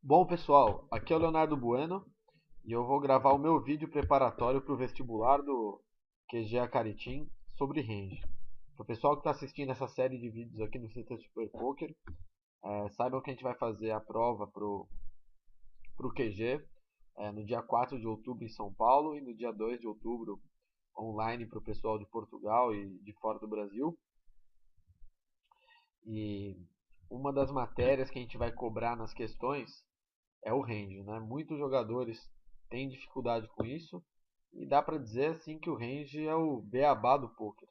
Bom, pessoal, aqui é o Leonardo Bueno e eu vou gravar o meu vídeo preparatório para o vestibular do QG Acaritim sobre range. Para o pessoal que está assistindo essa série de vídeos aqui no CT Super Poker, saibam que a gente vai fazer a prova para o QG no dia 4 de outubro em São Paulo e no dia 2 de outubro online para o pessoal de Portugal e de fora do Brasil. E uma das matérias que a gente vai cobrar nas questões é o range, né? Muitos jogadores têm dificuldade com isso e dá para dizer assim que o range é o beabá do poker.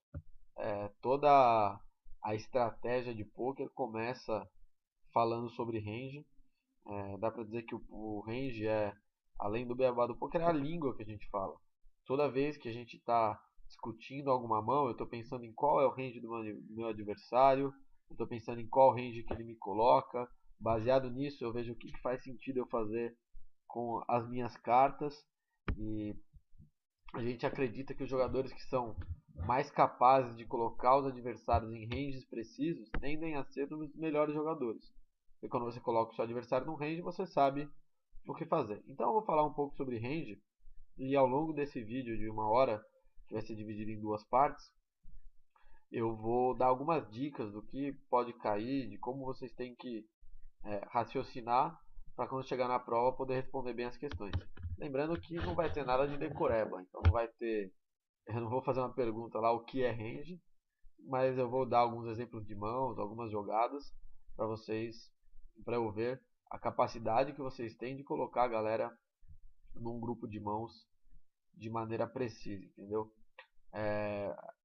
Toda a estratégia de poker começa falando sobre range. Dá para dizer que o range além do beabá do poker, é a língua que a gente fala. Toda vez que a gente está discutindo alguma mão, eu estou pensando em qual é o range do meu adversário, eu estou pensando em qual range que ele me coloca. Baseado nisso, eu vejo o que faz sentido eu fazer com as minhas cartas, e a gente acredita que os jogadores que são mais capazes de colocar os adversários em ranges precisos tendem a ser os melhores jogadores. E quando você coloca o seu adversário num range, você sabe o que fazer. Então eu vou falar um pouco sobre range, e ao longo desse vídeo de 1 hora, que vai ser dividido em duas partes, eu vou dar algumas dicas do que pode cair, de como vocês têm que raciocinar para quando chegar na prova poder responder bem as questões. Lembrando que não vai ter nada de decoreba, então não vai ter, eu não vou fazer uma pergunta lá o que é range, mas eu vou dar alguns exemplos de mãos, algumas jogadas para vocês, para eu ver a capacidade que vocês têm de colocar a galera num grupo de mãos de maneira precisa, entendeu?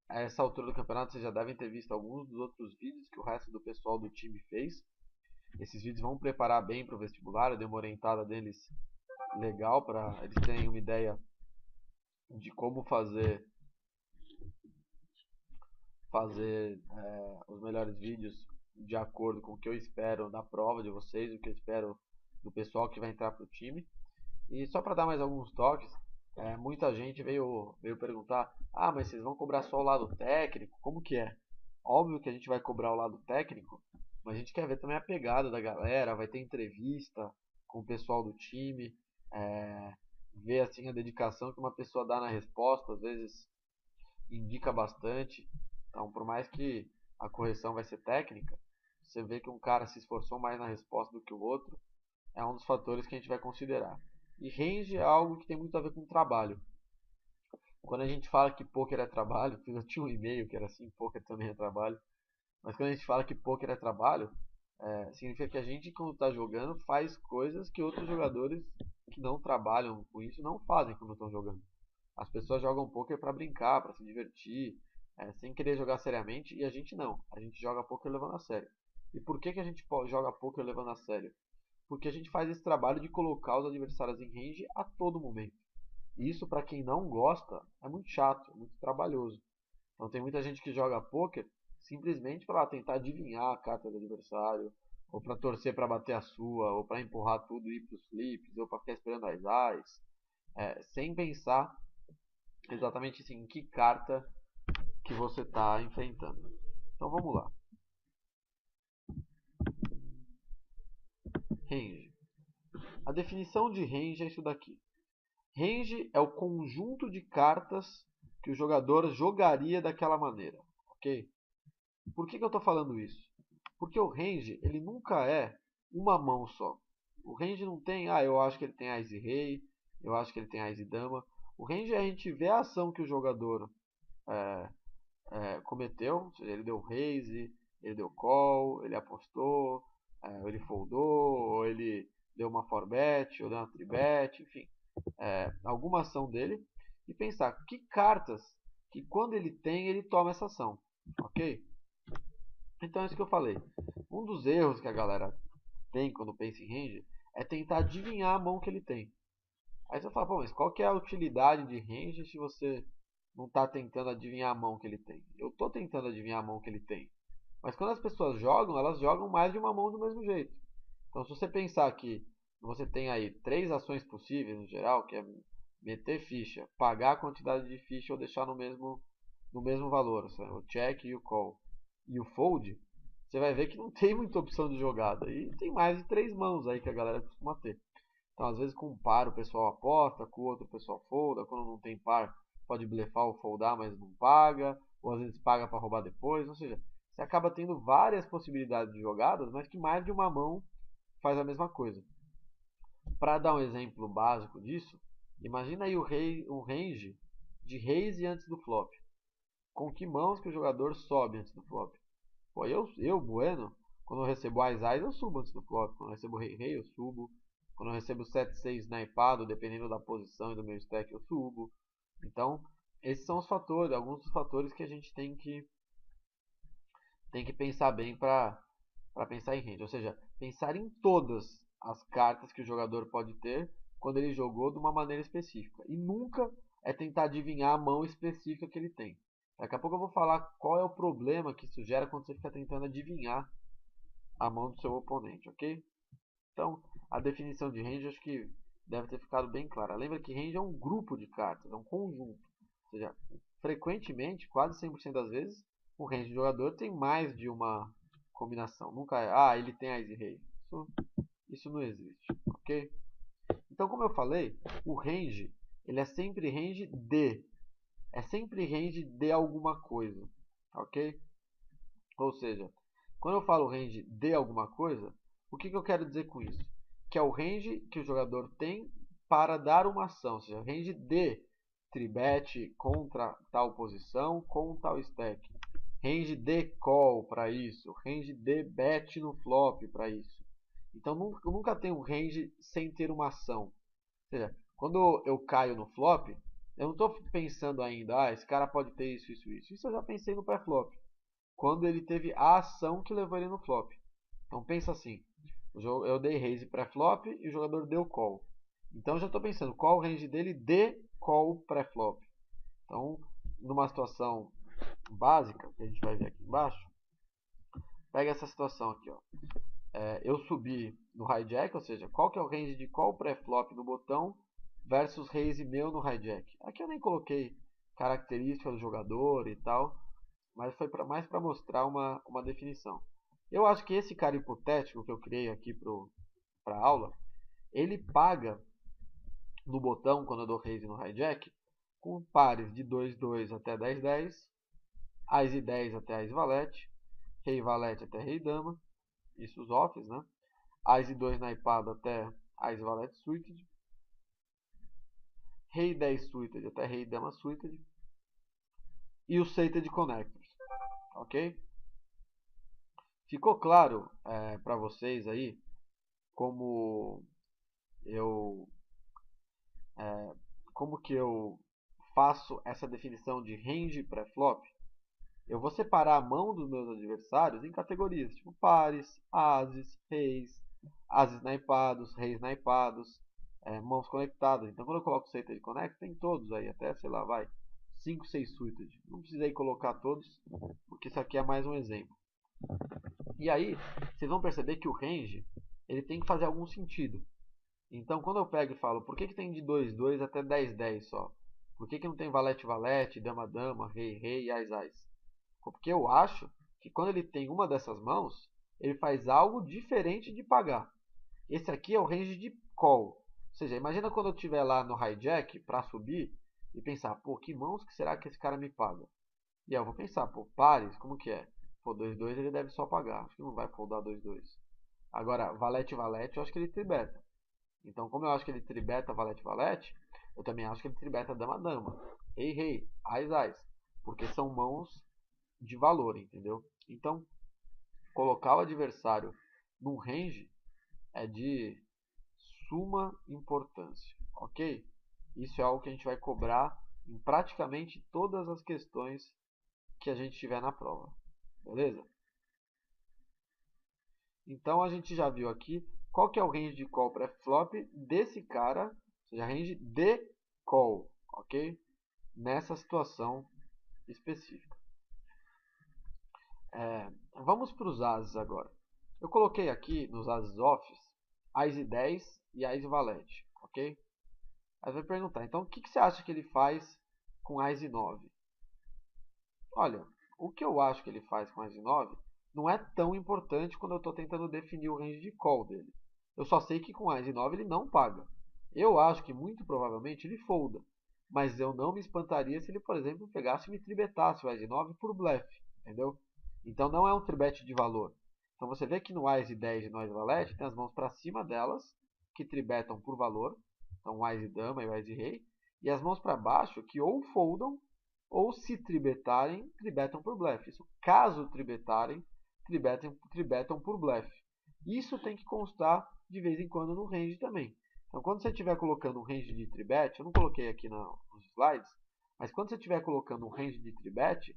A essa altura do campeonato vocês já devem ter visto alguns dos outros vídeos que o resto do pessoal do time fez. Esses vídeos vão preparar bem para o vestibular, eu dei uma orientada deles legal para eles terem uma ideia de como fazer os melhores vídeos de acordo com o que eu espero da prova de vocês, o que eu espero do pessoal que vai entrar para o time. E só para dar mais alguns toques, muita gente veio perguntar: ah, mas vocês vão cobrar só o lado técnico? Como que é? Óbvio que a gente vai cobrar o lado técnico, mas a gente quer ver também a pegada da galera, vai ter entrevista com o pessoal do time, ver assim a dedicação que uma pessoa dá na resposta, às vezes indica bastante. Então, por mais que a correção vai ser técnica, você vê que um cara se esforçou mais na resposta do que o outro, é um dos fatores que a gente vai considerar. E range é algo que tem muito a ver com trabalho. Quando a gente fala que poker é trabalho, eu tinha um e-mail que era assim, poker também é trabalho, mas quando a gente fala que poker é trabalho, significa que a gente, quando está jogando, faz coisas que outros jogadores que não trabalham com isso não fazem quando estão jogando. As pessoas jogam poker para brincar, para se divertir, sem querer jogar seriamente, e a gente não. A gente joga poker levando a sério. E por que a gente joga poker levando a sério? Porque a gente faz esse trabalho de colocar os adversários em range a todo momento. E isso, para quem não gosta, é muito chato, é muito trabalhoso. Então tem muita gente que joga poker simplesmente para tentar adivinhar a carta do adversário, ou para torcer para bater a sua, ou para empurrar tudo e ir para os flips, ou para ficar esperando as eyes, sem pensar exatamente assim, em que carta que você está enfrentando. Então vamos lá. Range. A definição de range é isso daqui. Range é o conjunto de cartas que o jogador jogaria daquela maneira, ok? Por que eu estou falando isso? Porque o range ele nunca é uma mão só. O range não tem, eu acho que ele tem Ás e Rei, eu acho que ele tem Ás e Dama. O range é a gente ver a ação que o jogador cometeu, ou seja, ele deu raise, ele deu call, ele apostou, ele foldou, ou ele deu uma 4bet, ou deu uma 3bet, enfim, alguma ação dele, e pensar que cartas que quando ele tem, ele toma essa ação, ok? Então é isso que eu falei. Um dos erros que a galera tem quando pensa em range é tentar adivinhar a mão que ele tem. Aí você fala, pô, mas qual que é a utilidade de range se você não está tentando adivinhar a mão que ele tem? Eu estou tentando adivinhar a mão que ele tem. Mas quando as pessoas jogam, elas jogam mais de uma mão do mesmo jeito. Então se você pensar que você tem aí três ações possíveis no geral, que é meter ficha, pagar a quantidade de ficha ou deixar no mesmo valor, o check e o call, e o fold, você vai ver que não tem muita opção de jogada. E tem mais de 3 mãos aí que a galera costuma ter. Então, às vezes, com um par o pessoal aposta, com o outro o pessoal folda. Quando não tem par, pode blefar ou foldar, mas não paga. Ou às vezes paga para roubar depois. Ou seja, você acaba tendo várias possibilidades de jogadas, mas que mais de uma mão faz a mesma coisa. Para dar um exemplo básico disso, imagina aí um range de reis e antes do flop. Com que mãos que o jogador sobe antes do flop? Pô, Bueno, quando eu recebo As, eu subo antes do flop. Quando eu recebo Rei, eu subo. Quando eu recebo 7-6 naipado, dependendo da posição e do meu stack, eu subo. Então, esses são os fatores, alguns dos fatores que a gente tem que pensar bem para pensar em range. Ou seja, pensar em todas as cartas que o jogador pode ter quando ele jogou de uma maneira específica. E nunca é tentar adivinhar a mão específica que ele tem. Daqui a pouco eu vou falar qual é o problema que isso gera quando você fica tentando adivinhar a mão do seu oponente, ok? Então, a definição de range acho que deve ter ficado bem clara. Lembra que range é um grupo de cartas, é um conjunto. Ou seja, frequentemente, quase 100% das vezes, o range do jogador tem mais de uma combinação. Nunca é, ele tem As e Rei. Isso não existe, ok? Então, como eu falei, o range ele é sempre range de. É sempre range de alguma coisa, ok? Ou seja, quando eu falo range de alguma coisa, o que eu quero dizer com isso? Que é o range que o jogador tem para dar uma ação, ou seja, range de tribet contra tal posição com tal stack. Range de call para isso, range de bet no flop para isso. Então nunca tem um range sem ter uma ação. Ou seja, quando eu caio no flop, eu não estou pensando ainda, esse cara pode ter isso, isso, isso. Isso eu já pensei no pré-flop. Quando ele teve a ação que levou ele no flop. Então pensa assim, eu dei raise pré-flop e o jogador deu call. Então eu já estou pensando qual o range dele de call pré-flop. Então, numa situação básica, que a gente vai ver aqui embaixo, pega essa situação aqui, ó. Eu subi no hijack, ou seja, qual que é o range de call pré-flop no botão versus raise meu no hijack. Aqui eu nem coloquei características do jogador e tal, mas foi mais para mostrar uma definição. Eu acho que esse cara hipotético que eu criei aqui para a aula, ele paga no botão, quando eu dou raise no hijack, com pares de 2-2 até 10-10, As e 10 até As valete, Rei valete até Rei dama, isso os offs, né? As e 2 naipado até As valete suited, Rei 10 suited até Rei dama suited, e o Sated Connectors, ok? Ficou claro para vocês aí como eu como que eu faço essa definição de range pré-flop? Eu vou separar a mão dos meus adversários em categorias, tipo pares, ases, ases naipados, reis naipados, mãos conectadas. Então, quando eu coloco Sated Connect, tem todos aí, até, sei lá, vai, 5, 6 suited. Não precisei colocar todos, porque isso aqui é mais um exemplo. E aí, vocês vão perceber que o range, ele tem que fazer algum sentido. Então, quando eu pego e falo, por que tem de 2-2 até 10-10 só? Por que não tem valete-valete, dama-dama, rei-rei e ás-ás? Porque eu acho que quando ele tem uma dessas mãos, ele faz algo diferente de pagar. Esse aqui é o range de call. Ou seja, imagina quando eu estiver lá no hijack para subir e pensar, pô, que mãos que será que esse cara me paga? E aí eu vou pensar, pô, pares, como que é? Pô, 2-2 ele deve só pagar. Acho que não vai foldar 2-2. Agora, valete-valete, eu acho que ele tribeta. Então, como eu acho que ele tribeta valete-valete, eu também acho que ele tribeta dama-dama, rei-rei, ás-ás. Porque são mãos de valor, entendeu? Então, colocar o adversário num range é de suma importância, ok? Isso é algo que a gente vai cobrar em praticamente todas as questões que a gente tiver na prova, beleza? Então a gente já viu aqui qual que é o range de call pré-flop desse cara, ou seja, range de call, ok? Nessa situação específica. Vamos para os ases agora. Eu coloquei aqui nos ases offs As e 10 e As e valete, ok? Aí vai perguntar, então o que você acha que ele faz com As e 9? Olha, o que eu acho que ele faz com As e 9 não é tão importante quando eu estou tentando definir o range de call dele. Eu só sei que com Ás e 9 ele não paga. Eu acho que muito provavelmente ele folda, mas eu não me espantaria se ele, por exemplo, pegasse e me tribetasse o Ás e 9 por blefe, entendeu? Então não é um tribete de valor. Então você vê que no Ás e 10 e no Ás e valete tem as mãos para cima delas, que tribetam por valor, então o Ás e dama e o Ás e rei, e as mãos para baixo que ou foldam, ou se tribetarem, tribetam por blefe. Isso caso tribetarem, tribetam por blefe. Isso tem que constar de vez em quando no range também. Então quando você estiver colocando um range de tribet, eu não coloquei aqui nos slides, mas quando você estiver colocando um range de tribet,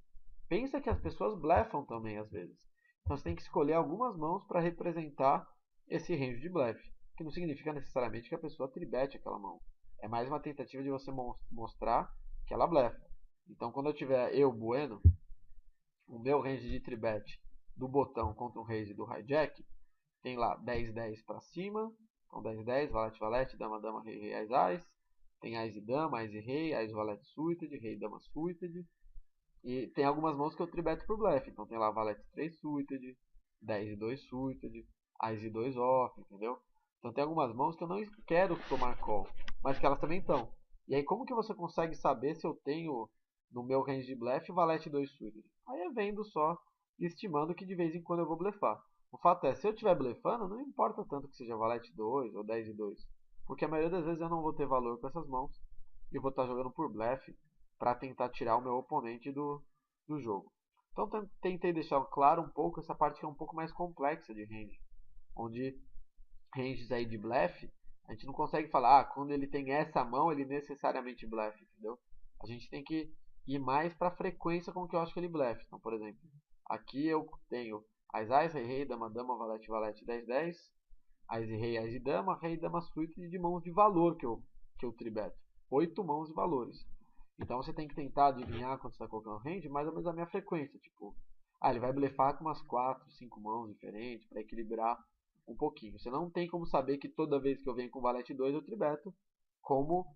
pensa que as pessoas blefam também às vezes. Então você tem que escolher algumas mãos para representar esse range de blefe, que não significa necessariamente que a pessoa tribete aquela mão. É mais uma tentativa de você mostrar que ela blefa. Então quando eu tiver bueno, o meu range de tribet do botão contra o range do hijack, tem lá 10-10 para cima, então 10-10, valete-valete, dama-dama, rei-rei, ás-ás, tem ás e dama, ás e rei, ás-valete suited, rei-dama suited, e tem algumas mãos que eu tribeto por blefe, então tem lá valete 3 suited, 10 e 2 suited, ás e 2 off, entendeu? Então tem algumas mãos que eu não quero tomar call, mas que elas também estão. E aí como que você consegue saber se eu tenho no meu range de blefe valete 2 suited? Aí é vendo só e estimando que de vez em quando eu vou blefar. O fato é, se eu estiver blefando, não importa tanto que seja valete 2 ou 10 e 2, porque a maioria das vezes eu não vou ter valor com essas mãos e vou estar jogando por blefe para tentar tirar o meu oponente do jogo. Então tentei deixar claro um pouco essa parte que é um pouco mais complexa de range, onde ranges aí de blefe, a gente não consegue falar, quando ele tem essa mão, ele necessariamente blefe, entendeu? A gente tem que ir mais para a frequência com que eu acho que ele blefe. Então, por exemplo, aqui eu tenho ás, rei, rei, dama, dama, valete, valete, 10, 10, ás e rei, ás e dama, rei, dama, suíte de mãos de valor que eu tribeto. 8 mãos de valores. Então você tem que tentar adivinhar quando você está colocando range, mais ou menos a minha frequência. Tipo, ele vai blefar com umas 4, 5 mãos diferentes para equilibrar um pouquinho. Você não tem como saber que toda vez que eu venho com valete 2 eu tribeto, como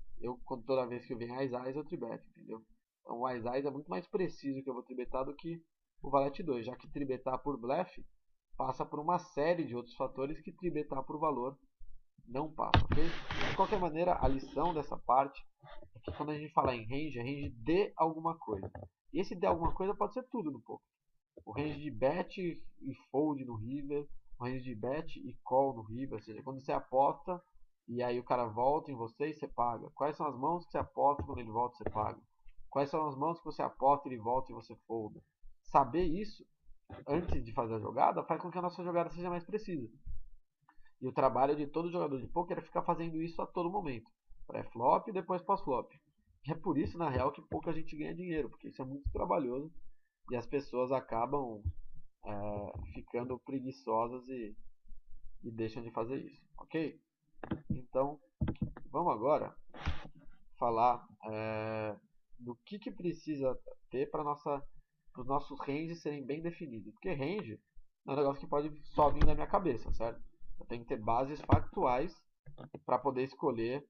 toda vez que eu venho ás eu tribeto, entendeu? Então o ás é muito mais preciso que eu vou tribetar do que o valete 2, já que tribetar por blefe passa por uma série de outros fatores que tribetar por valor não passa, ok? De qualquer maneira, a lição dessa parte é que quando a gente fala em range, é range de alguma coisa. E esse de alguma coisa pode ser tudo no poker. O range de bet e fold no river, o range de bet e call no river, ou seja, quando você aposta e aí o cara volta em você e você paga. Quais são as mãos que você aposta quando ele volta e você paga? Quais são as mãos que você aposta e ele volta e você folda? Saber isso antes de fazer a jogada faz com que a nossa jogada seja mais precisa. E o trabalho de todo jogador de poker é ficar fazendo isso a todo momento. Pré-flop e depois pós-flop. E é por isso, na real, que pouca gente ganha dinheiro, porque isso é muito trabalhoso e as pessoas acabam ficando preguiçosas e deixam de fazer isso, ok? Então, vamos agora falar do que precisa ter para os nossos ranges serem bem definidos. Porque range é um negócio que pode só vir da minha cabeça, certo? Eu tenho que ter bases factuais para poder escolher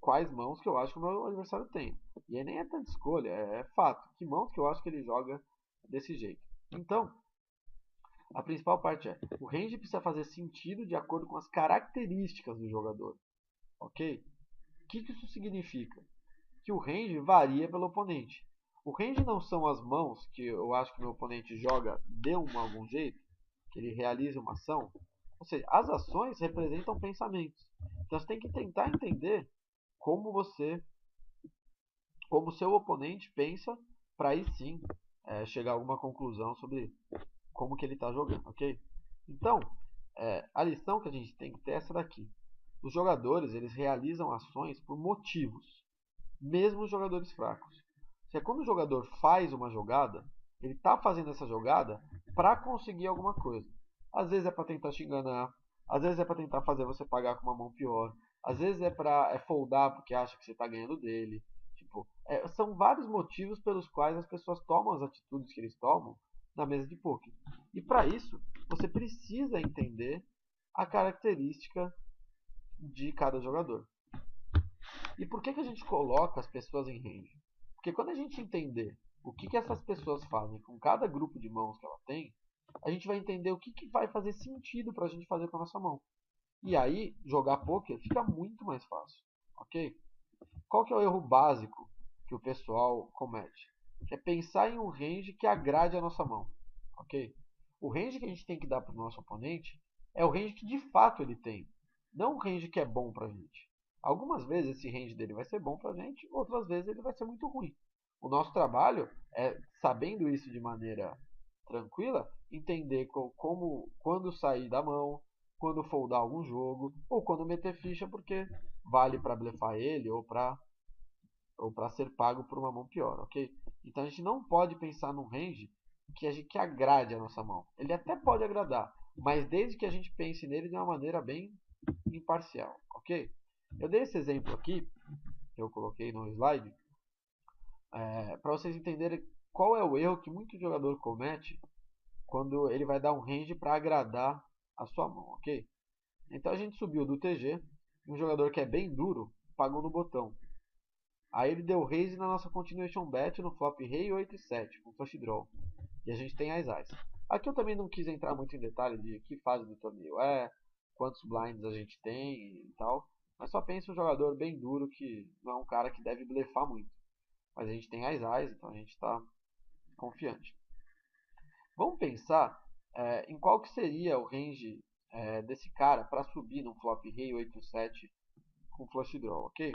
quais mãos que eu acho que o meu adversário tem. E aí nem é tanta escolha, é fato. Que mãos que eu acho que ele joga desse jeito. Então, a principal parte é, o range precisa fazer sentido de acordo com as características do jogador. Ok? O que isso significa? Que o range varia pelo oponente. O range não são as mãos que eu acho que meu oponente joga de algum jeito, que ele realiza uma ação. Ou seja, as ações representam pensamentos. Então você tem que tentar entender como o seu oponente pensa, para aí sim chegar a alguma conclusão sobre como que ele está jogando, ok? Então, a lição que a gente tem que ter é essa daqui. Os jogadores eles realizam ações por motivos, mesmo os jogadores fracos. Ou seja, quando o jogador faz uma jogada, ele está fazendo essa jogada para conseguir alguma coisa. Às vezes é para tentar te enganar, às vezes é para tentar fazer você pagar com uma mão pior, às vezes é para foldar porque acha que você está ganhando dele. Tipo, são vários motivos pelos quais as pessoas tomam as atitudes que eles tomam na mesa de poker. E para isso, você precisa entender a característica de cada jogador. E por que a gente coloca as pessoas em range? Porque quando a gente entender o que essas pessoas fazem com cada grupo de mãos que ela tem, a gente vai entender o que vai fazer sentido para a gente fazer com a nossa mão. E aí, jogar poker fica muito mais fácil, ok? Qual que é o erro básico que o pessoal comete? Que é pensar em um range que agrade a nossa mão, ok? O range que a gente tem que dar para o nosso oponente é o range que de fato ele tem, não o range que é bom para a gente. Algumas vezes esse range dele vai ser bom para a gente, outras vezes ele vai ser muito ruim. O nosso trabalho é, sabendo isso de maneira tranquila, entender como, quando sair da mão, quando foldar algum jogo, ou quando meter ficha, porque vale para blefar ele ou para ser pago por uma mão pior, ok? Então a gente não pode pensar num range que agrade a nossa mão. Ele até pode agradar, mas desde que a gente pense nele de uma maneira bem imparcial, ok? Eu dei esse exemplo aqui, que eu coloquei no slide, para vocês entenderem qual é o erro que muito jogador comete quando ele vai dar um range para agradar a sua mão, ok? Então a gente subiu do TG, um jogador que é bem duro pagou no botão. Aí ele deu raise na nossa continuation bet no flop rei 8 e 7 com flush draw. E a gente tem as as. Aqui eu também não quis entrar muito em detalhe de que fase do torneio é, quantos blinds a gente tem e tal. Mas só pensa um jogador bem duro que não é um cara que deve blefar muito. Mas a gente tem as as, então a gente está confiante. Vamos pensar em qual que seria o range desse cara para subir no flop rei 8-7 com flush draw, ok?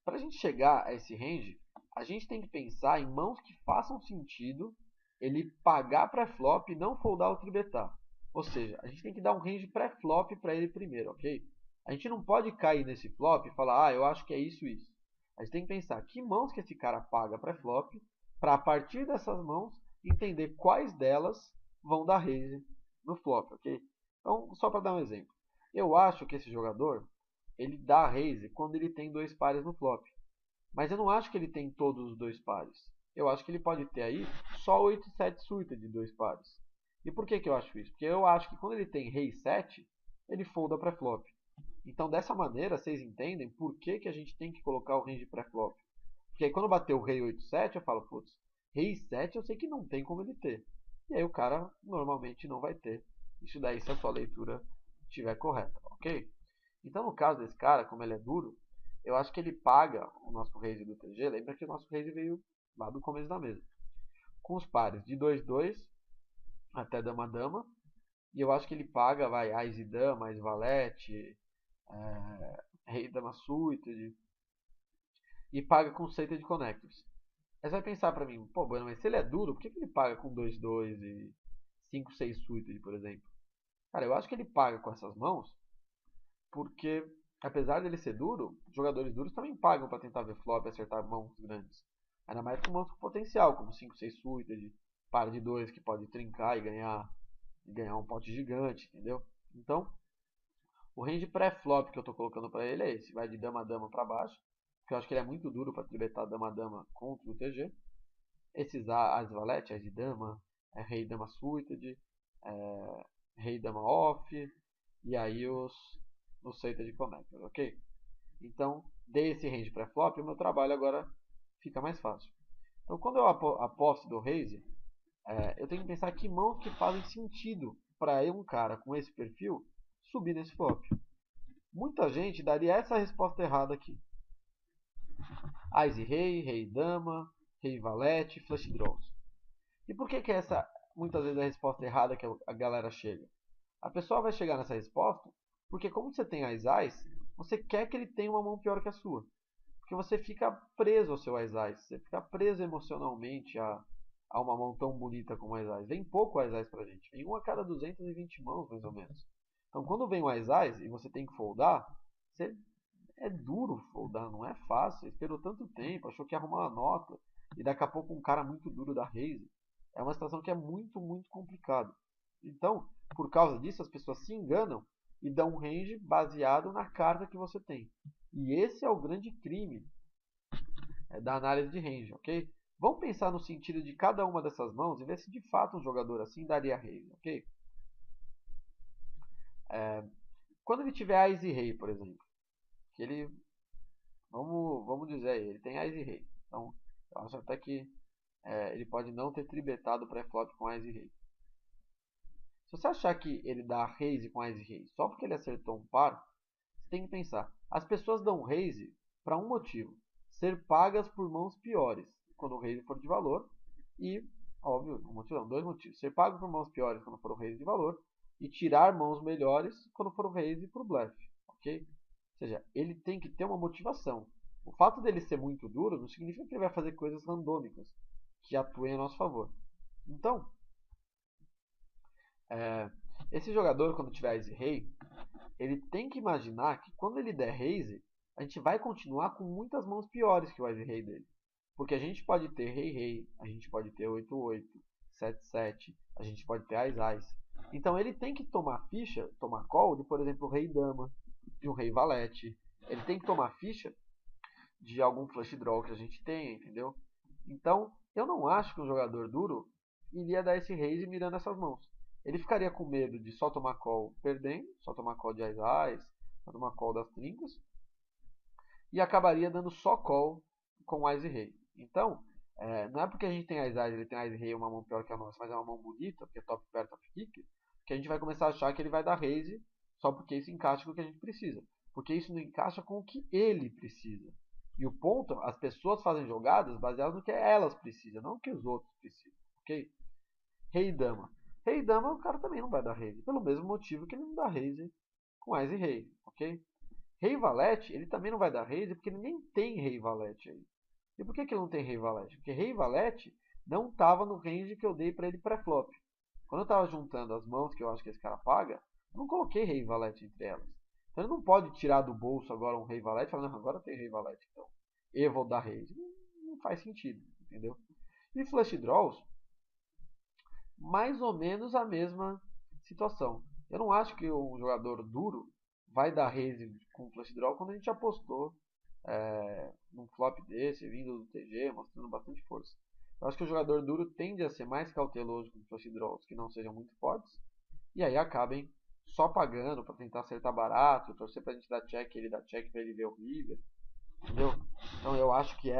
Para a gente chegar a esse range, a gente tem que pensar em mãos que façam sentido ele pagar pré-flop e não foldar o tribetar. Ou seja, a gente tem que dar um range pré-flop para ele primeiro, ok? A gente não pode cair nesse flop e falar, eu acho que é isso e isso. A gente tem que pensar que mãos que esse cara paga pré-flop, para a partir dessas mãos entender quais delas vão dar raise no flop, ok? Então, só para dar um exemplo. Eu acho que esse jogador ele dá raise quando ele tem dois pares no flop. Mas eu não acho que ele tem todos os dois pares. Eu acho que ele pode ter aí só 8 e 7 suíta de dois pares. E por que eu acho isso? Porque eu acho que quando ele tem rei 7, ele folda pré-flop. Então dessa maneira vocês entendem por que a gente tem que colocar o range pré-flop. Porque aí quando bater o rei 8 7, eu falo, putz, rei 7 eu sei que não tem como ele ter. E aí o cara normalmente não vai ter. Isso daí se a sua leitura estiver correta, ok? Então no caso desse cara, como ele é duro, eu acho que ele paga o nosso raise do TG. Lembra que o nosso raise veio lá do começo da mesa. Com os pares de 2-2 até dama-dama. E eu acho que ele paga, vai, Ás e Dama, Ás Valete, Rei Dama Suited. E paga com Suited Connectors. Aí você vai pensar pra mim, pô, bueno, mas se ele é duro, por que ele paga com 2-2 e 5-6 Suited, por exemplo? Cara, eu acho que ele paga com essas mãos porque, apesar dele ser duro, jogadores duros também pagam para tentar ver flop e acertar mãos grandes. Ainda mais com mãos com potencial, como 5-6 suited, par de 2 que pode trincar e ganhar um pote gigante, entendeu? Então, o range pré-flop que eu estou colocando para ele é esse, vai de dama-dama para baixo, porque eu acho que ele é muito duro para tribetar dama-dama contra o TG. Esses as valete, as de dama, rei-dama suited, rei-dama off, e aí no seita de connector, ok? Então, dei esse range pré-flop e o meu trabalho agora fica mais fácil. Então, quando eu aposto do raise, eu tenho que pensar que mãos que fazem sentido para um cara com esse perfil subir nesse flop. Muita gente daria essa resposta errada aqui. Ás e rei, rei e dama, rei e valete, flush draws. E por que essa muitas vezes é a resposta errada que a galera chega? A pessoa vai chegar nessa resposta porque como você tem as ás, você quer que ele tenha uma mão pior que a sua. Porque você fica preso ao seu as-ás. Você fica preso emocionalmente a uma mão tão bonita como as as. Vem pouco as-ás pra gente. Vem uma a cada 220 mãos, mais ou menos. Então quando vem o as-ás e você tem que foldar, é duro foldar, não é fácil. Você esperou tanto tempo, achou que ia arrumar uma nota. E daqui a pouco um cara muito duro da raise. É uma situação que é muito, muito complicada. Então, por causa disso, as pessoas se enganam e dão um range baseado na carta que você tem. E esse é o grande crime da análise de range, ok? Vamos pensar no sentido de cada uma dessas mãos e ver se de fato um jogador assim daria range, ok? Quando ele tiver Ás e Rei, por exemplo, que ele, vamos dizer aí, ele tem Ás e Rei. Então, eu acho até que ele pode não ter tribetado o pré-flop com Ás e Rei. Se você achar que ele dá raise com Ás e Rei só porque ele acertou um par, você tem que pensar. As pessoas dão raise para um motivo: ser pagas por mãos piores quando o raise for de valor. E, óbvio, dois motivos: ser pago por mãos piores quando for o raise de valor e tirar mãos melhores quando for o raise por bluff. Ok? Ou seja, ele tem que ter uma motivação. O fato dele ser muito duro não significa que ele vai fazer coisas randômicas que atuem a nosso favor. Então, esse jogador, quando tiver Ás e Rei, ele tem que imaginar que quando ele der raise, a gente vai continuar com muitas mãos piores que o Ás e Rei dele. Porque a gente pode ter Rei-Rei, a gente pode ter 8-8, 7-7, a gente pode ter Ás-Ás. Então ele tem que tomar ficha, tomar call de, por exemplo, Rei-Dama, de um Rei-Valete. Ele tem que tomar ficha de algum flush draw que a gente tenha, entendeu? Então, eu não acho que um jogador duro iria dar esse raise mirando essas mãos. Ele ficaria com medo de só tomar call perdendo, só tomar call de Ás-Ás, só tomar call das trincas, e acabaria dando só call com Ás e Rei. Então, não é porque a gente tem Ás-Ás, ele tem Ás e Rei, uma mão pior que a nossa, mas é uma mão bonita, porque é top pair, top kick, que a gente vai começar a achar que ele vai dar raise só porque isso encaixa com o que a gente precisa. Porque isso não encaixa com o que ele precisa. E o ponto, as pessoas fazem jogadas baseadas no que elas precisam, não no que os outros precisam, ok? Rei e Dama. Rei e Dama, o cara também não vai dar raise, pelo mesmo motivo que ele não dá raise com Ás e Rei, ok? Rei Valete, ele também não vai dar raise porque ele nem tem Rei Valete aí. E por que ele não tem Rei Valete? Porque Rei Valete não estava no range que eu dei para ele pré-flop. Quando eu estava juntando as mãos que eu acho que esse cara paga, eu não coloquei Rei Valete entre elas. Então ele não pode tirar do bolso agora um Rei Valete e falar, não, agora tem Rei Valete, então eu vou dar raise. Não faz sentido, entendeu? E Flush Draws, mais ou menos a mesma situação. Eu não acho que um jogador duro vai dar raise com Flush Draw quando a gente apostou num flop desse, vindo do TG, mostrando bastante força. Eu acho que o jogador duro tende a ser mais cauteloso com Flush Draws que não sejam muito fortes, e aí acabem só pagando para tentar acertar barato, torcer pra gente dar check, ele dar check para ele ver o river, entendeu? Então eu acho que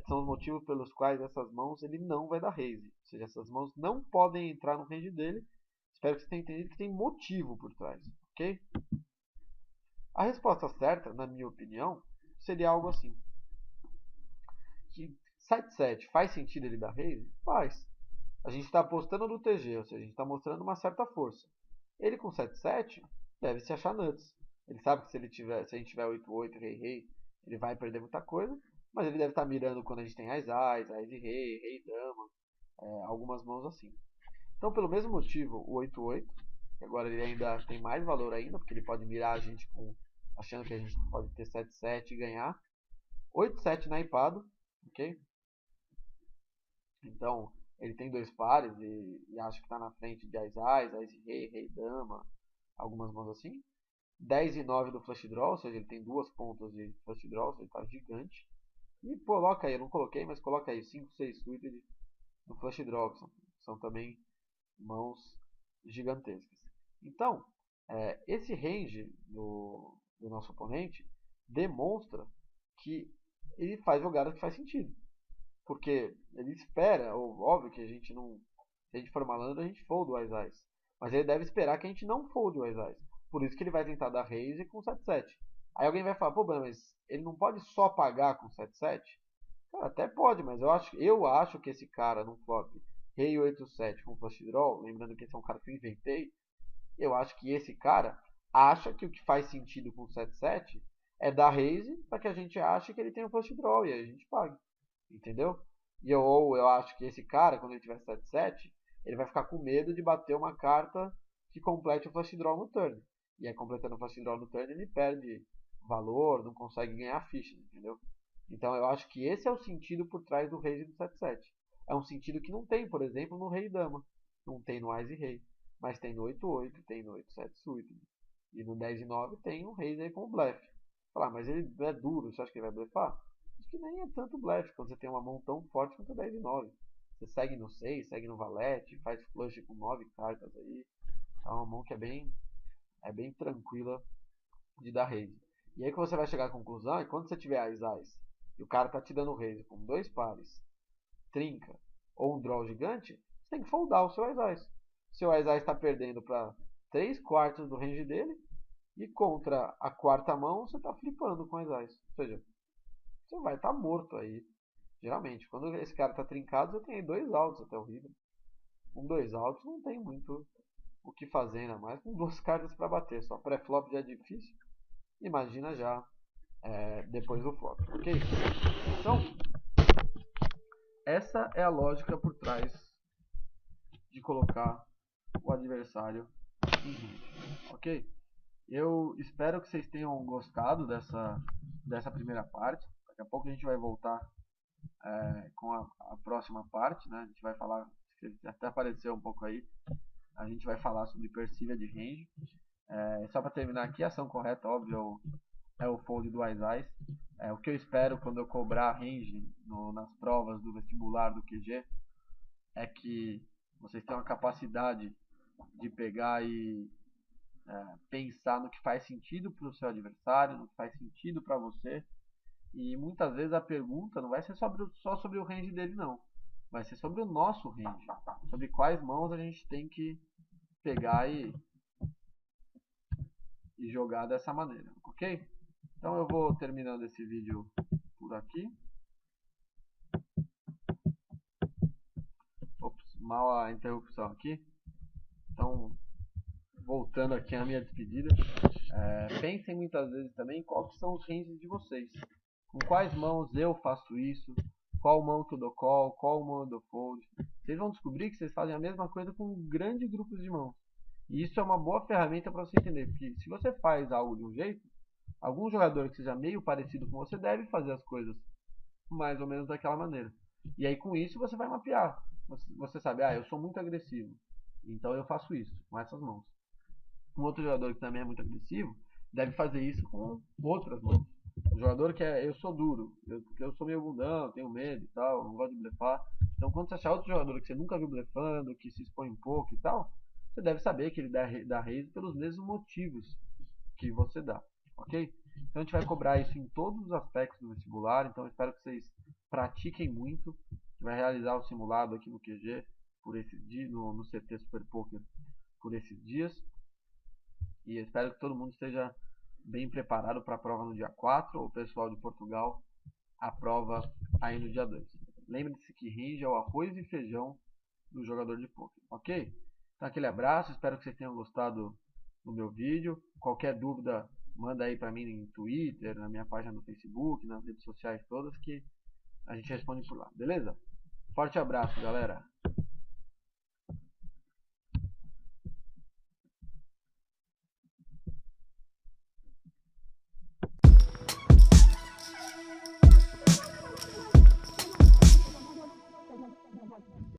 são os motivos pelos quais essas mãos ele não vai dar raise. Ou seja, essas mãos não podem entrar no range dele. Espero que você tenha entendido que tem motivo por trás, ok? A resposta certa, na minha opinião, seria algo assim: que 7-7 faz sentido ele dar raise? Faz. A gente está apostando no TG, ou seja, a gente está mostrando uma certa força. Ele com 7-7 deve se achar nuts. Ele sabe que se a gente tiver 8-8, rei-rei, ele vai perder muita coisa, mas ele deve estar mirando quando a gente tem Ás-Ás, Ás e Rei, Rei-Dama, algumas mãos assim. Então, pelo mesmo motivo, o 8-8, que agora ele ainda tem mais valor ainda, porque ele pode mirar a gente achando que a gente pode ter 7-7 e ganhar. 8-7 naipado, ok? Então, ele tem dois pares e acho que está na frente de Ás-Ás, Ás e Rei, Rei-Dama, algumas mãos assim. 10 e 9 do flush draw, ou seja, ele tem duas pontas de flush draw, ou seja, ele está gigante. E coloca aí, eu não coloquei, mas coloca aí 5, 6 suited no flush draw, que são também mãos gigantescas. Então, esse range do nosso oponente demonstra que ele faz jogadas que faz sentido. Porque ele espera, ou óbvio que a gente não. Se a gente for malandro, a gente folda o Ás-Ás. Mas ele deve esperar que a gente não folde o Ás-Ás. Por isso que ele vai tentar dar raise com 7-7. Aí alguém vai falar, pô, mas ele não pode só pagar com 7-7? Cara, até pode, mas eu acho que esse cara no flop Rei 8-7 com flush draw, lembrando que esse é um cara que eu inventei, eu acho que esse cara acha que o que faz sentido com 7-7 é dar raise para que a gente ache que ele tem um flush draw e aí a gente pague. Entendeu? Ou eu acho que esse cara, quando ele tiver 7-7, ele vai ficar com medo de bater uma carta que complete o flush draw no turn. E aí, completando o flush draw no turn, ele perde valor, não consegue ganhar ficha, entendeu? Então eu acho que esse é o sentido por trás do raise do 7-7. É um sentido que não tem, por exemplo, no Rei e Dama. Não tem no Ás e Rei. Mas tem no 8-8, tem no 8-7 suited. E no 10 e 9 tem um raise aí com o blefe. Falar, mas ele é duro, você acha que ele vai blefar? Acho que nem é tanto blefe quando você tem uma mão tão forte quanto a 10 e 9. Você segue no 6, segue no valete, faz flush com 9 cartas aí. É uma mão que é bem tranquila de dar raise. E aí que você vai chegar à conclusão é quando você tiver Ás-Ás e o cara tá te dando raise com dois pares trinca ou um draw gigante, você tem que foldar o seu Ás-Ás. Seu Ás-Ás está perdendo para 3/4 do range dele, e contra a quarta mão você está flipando com Ás-Ás. Ou seja, você vai estar morto aí. Geralmente, quando esse cara está trincado, você tem 2 altos até o river. Com 2 altos não tem muito o que fazer, ainda mais com 2 cartas para bater. Só pré-flop já é difícil. Imagina já depois do flop, ok? Então, essa é a lógica por trás de colocar o adversário em range, ok? Eu espero que vocês tenham gostado dessa primeira parte. Daqui a pouco a gente vai voltar com a próxima parte, né? A gente vai falar, até apareceu um pouco aí, a gente vai falar sobre Percivia de range. Só para terminar aqui, a ação correta, óbvio, é o fold do Ás-Ás. O que eu espero quando eu cobrar range nas provas do vestibular do QG é que vocês tenham a capacidade de pegar e pensar no que faz sentido para o seu adversário, no que faz sentido para você. E muitas vezes a pergunta não vai ser só sobre o range dele, não. Vai ser sobre o nosso range, sobre quais mãos a gente tem que pegar e jogar dessa maneira, ok? Então eu vou terminando esse vídeo por aqui. Ops, mal a interrupção aqui. Então, voltando aqui à minha despedida, pensem muitas vezes também quais são os ranges de vocês. Com quais mãos eu faço isso, qual mão que eu dou call, qual mão eu dou fold. Vocês vão descobrir que vocês fazem a mesma coisa com grandes grupos de mãos. E isso é uma boa ferramenta para você entender, porque se você faz algo de um jeito, algum jogador que seja meio parecido com você deve fazer as coisas mais ou menos daquela maneira. E aí com isso você vai mapear. Você sabe, eu sou muito agressivo, então eu faço isso com essas mãos. Um outro jogador que também é muito agressivo deve fazer isso com outras mãos. Um jogador que eu sou duro, eu sou meio bundão, tenho medo e tal, não gosto de blefar. Então quando você achar outro jogador que você nunca viu blefando, que se expõe um pouco e tal, você deve saber que ele dá raise pelos mesmos motivos que você dá, ok? Então a gente vai cobrar isso em todos os aspectos do vestibular, então eu espero que vocês pratiquem muito. A gente vai realizar o simulado aqui no QG por esses dias, no CT Super Poker por esses dias. E eu espero que todo mundo esteja bem preparado para a prova no dia 4, ou o pessoal de Portugal a prova aí no dia 2. Lembre-se que range é o arroz e feijão do jogador de poker, ok? Então aquele abraço, espero que vocês tenham gostado do meu vídeo. Qualquer dúvida, manda aí para mim no Twitter, na minha página no Facebook, nas redes sociais todas, que a gente responde por lá, beleza? Forte abraço, galera!